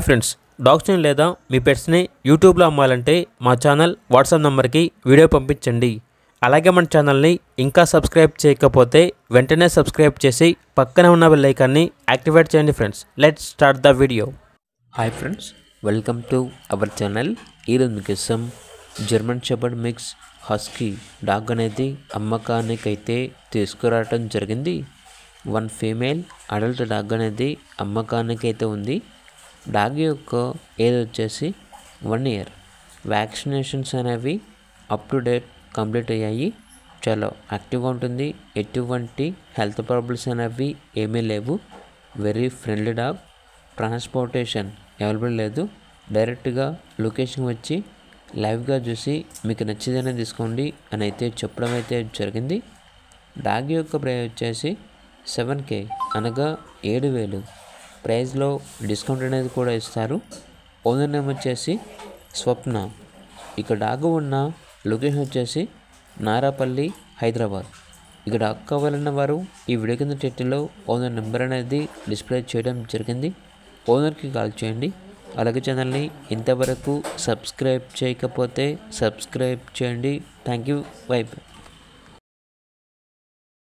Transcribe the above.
Friends, డాగ్స్ని లేదా మీ పెట్స్ని యూట్యూబ్లో అమ్మాలంటే మా ఛానల్ వాట్సాప్ నెంబర్కి వీడియో పంపించండి. అలాగే మన ఛానల్ని ఇంకా సబ్స్క్రైబ్ చేయకపోతే వెంటనే సబ్స్క్రైబ్ చేసి పక్కనే ఉన్న బెల్ ఐకాన్ని యాక్టివేట్ చేయండి. Friends, let's start the video. Hi friends, welcome to our channel. ఈరోజు మీకోసం German shepherd mix husky dog అనేది అమ్మకానికైతే తీసుకురావటం జరిగింది. వన్ ఫీమేల్ అడల్ట్ డాగ్ అనేది అమ్మకానికైతే ఉంది. డాగ్ యొక్క ఏజ్ వచ్చేసి 1 ఇయర్. వ్యాక్సినేషన్స్ అనేవి అప్ టు డేట్ కంప్లీట్ అయ్యాయి. చాలా యాక్టివ్గా ఉంటుంది. ఎటువంటి హెల్త్ ప్రాబ్లమ్స్ అనేవి ఏమీ లేవు. Very friendly dog. Transportation available లేదు. డైరెక్ట్గా లొకేషన్ వచ్చి లైవ్గా చూసి మీకు నచ్చిందనే తీసుకోండి అని అయితే చెప్పడం అయితే జరిగింది. డాగ్ యొక్క ప్రైస్ వచ్చేసి 7K అనగా 7,000. ప్రైస్లో డిస్కౌంట్ అనేది కూడా ఇస్తారు. ఓనర్ నేమ్ వచ్చేసి స్వప్న. ఇక డాగ్ ఉన్న లొకేషన్ వచ్చేసి నారాపల్లి, హైదరాబాద్. ఇక డాగ్ కావాలన్న వారు ఈ వీడియో కింద టైటిల్లో ఓనర్ నెంబర్ అనేది డిస్ప్లే చేయడం జరిగింది. ఓనర్కి కాల్ చేయండి. అలాగే ఛానల్ని ఇంతవరకు సబ్స్క్రైబ్ చేయకపోతే సబ్స్క్రైబ్ చేయండి. Thank you. బై.